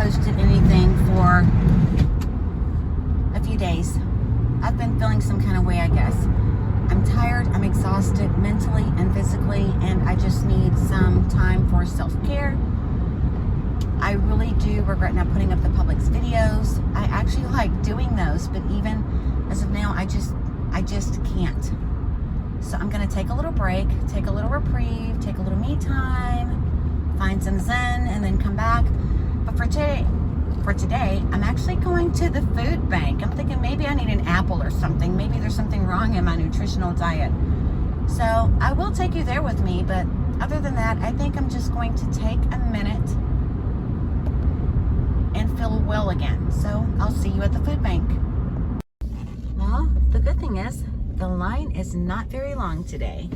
posted anything for a few days. I've been feeling some kind of way, I guess. I'm tired, I'm exhausted mentally and physically, and I just need some time for self-care. I really do regret not putting up the Publix videos. I actually like doing those, but even as of now, I just can't. So I'm gonna take a little break, take a little reprieve, take a little me time, find some zen, and then come back. But for today, I'm actually going to the food bank. I'm thinking maybe I need an apple or something. Maybe there's something wrong in my nutritional diet. So I will take you there with me, but other than that, I think I'm just going to take a minute and feel well again. So I'll see you at the food bank. Well, the good thing is the line is not very long today.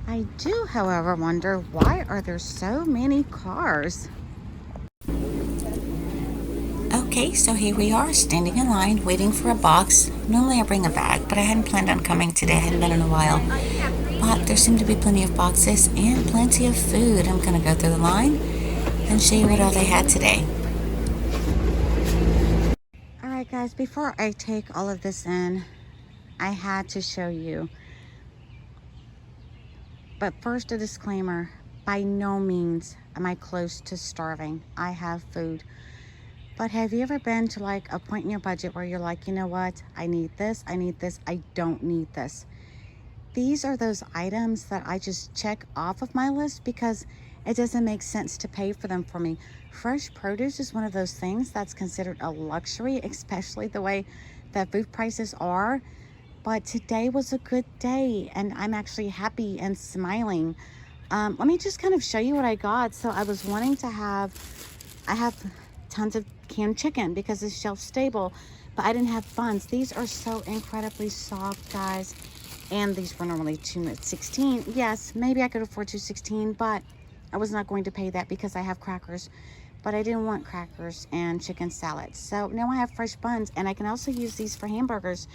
I do, however, wonder why are there so many cars? Okay, so here we are standing in line waiting for a box. Normally I bring a bag, but I hadn't planned on coming today. I hadn't been in a while. But there seem to be plenty of boxes and plenty of food. I'm gonna go through the line and show you what all they had today. All right, guys, before I take all of this in, I had to show you. But first, a disclaimer, by no means am I close to starving. I have food. But have you ever been to like a point in your budget where you're like, you know what? I need this, I don't need this. These are those items that I just check off of my list because it doesn't make sense to pay for them for me. Fresh produce is one of those things that's considered a luxury, especially the way that food prices are. But today was a good day and I'm actually happy and smiling. Let me just kind of show you what I got. So I was wanting to I have tons of canned chicken because it's shelf stable, but I didn't have buns. These are so incredibly soft, guys. And these were normally $2.16. Yes, maybe I could afford $2.16, but I was not going to pay that because I have crackers. But I didn't want crackers and chicken salad. So now I have fresh buns, and I can also use these for hamburgers.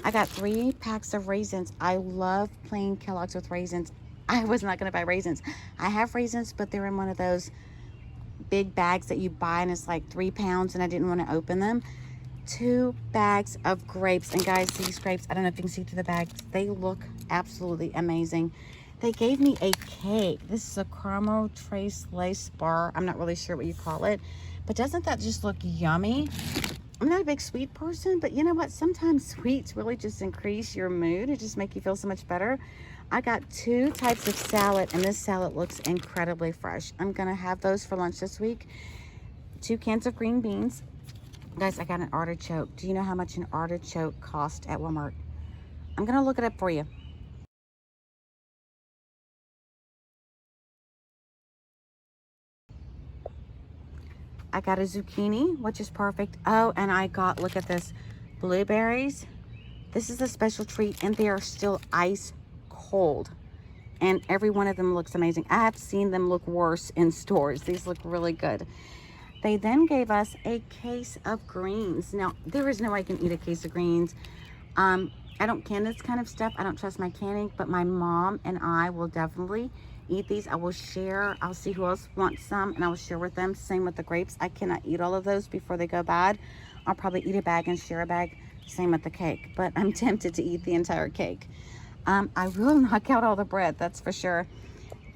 I got 3 packs of raisins. I love plain Kellogg's with raisins. I was not going to buy raisins. I have raisins, but they're in one of those big bags that you buy, and it's like 3 pounds, and I didn't want to open them. 2 bags of grapes, and guys, these grapes, I don't know if you can see through the bags, they look absolutely amazing. They gave me a cake. This is a caramel trace lace bar. I'm not really sure what you call it, but doesn't that just look yummy? I'm not a big sweet person, but you know what? Sometimes sweets really just increase your mood. It just make you feel so much better. I got 2 types of salad, and this salad looks incredibly fresh. I'm gonna have those for lunch this week. 2 cans of green beans. Guys, I got an artichoke. Do you know how much an artichoke cost at Walmart? I'm gonna look it up for you. I got a zucchini, which is perfect. Oh, and I got, look at this, blueberries. This is a special treat, and they are still ice cold. And every one of them looks amazing. I have seen them look worse in stores. These look really good. They then gave us a case of greens. Now, there is no way I can eat a case of greens. I don't can this kind of stuff. I don't trust my canning, but my mom and I will definitely eat these. I will share. I'll see who else wants some, and I will share with them. Same with the grapes. I cannot eat all of those before they go bad. I'll probably eat a bag and share a bag. Same with the cake, but I'm tempted to eat the entire cake. I will knock out all the bread, that's for sure.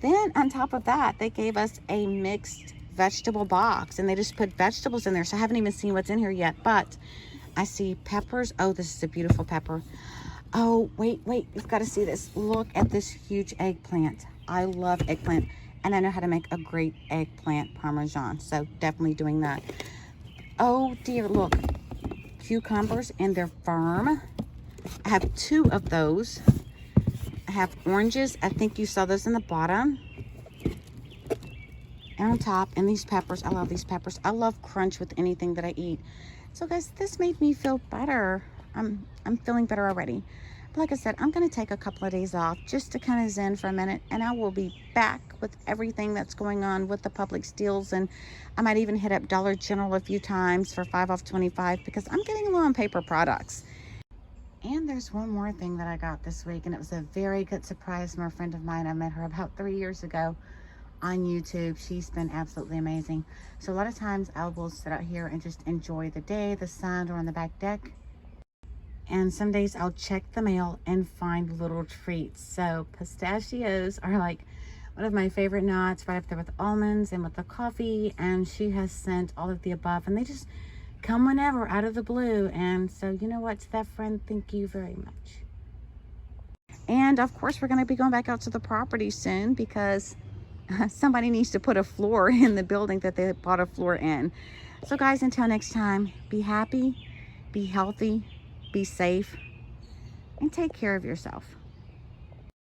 Then on top of that, they gave us a mixed vegetable box, and they just put vegetables in there, so I haven't even seen what's in here yet, but I see peppers. Oh, this is a beautiful pepper. Oh, wait, you've got to see this. Look at this huge eggplant. I love eggplant, and I know how to make a great eggplant parmesan, so definitely doing that. Oh dear, look, cucumbers, and they're firm. I have 2 of those. I have oranges. I think you saw those in the bottom and on top. And these peppers, I love these peppers. I love crunch with anything that I eat. So guys, this made me feel better. I'm feeling better already. But like I said, I'm going to take a couple of days off just to kind of zen for a minute, and I will be back with everything that's going on with the Publix deals. And I might even hit up Dollar General a few times for 5 off 25 because I'm getting low on paper products. And there's one more thing that I got this week, and it was a very good surprise from a friend of mine. I met her about 3 years ago. on YouTube. She's been absolutely amazing. So a lot of times I will sit out here and just enjoy the day, the sun, or on the back deck. And some days I'll check the mail and find little treats. So pistachios are like one of my favorite nuts, right up there with almonds and with the coffee. And she has sent all of the above, and they just come whenever out of the blue. And so, you know what, to that friend, thank you very much. And of course, we're going to be going back out to the property soon because somebody needs to put a floor in the building that they bought a floor in. So guys, until next time, be happy, be healthy, be safe, and take care of yourself.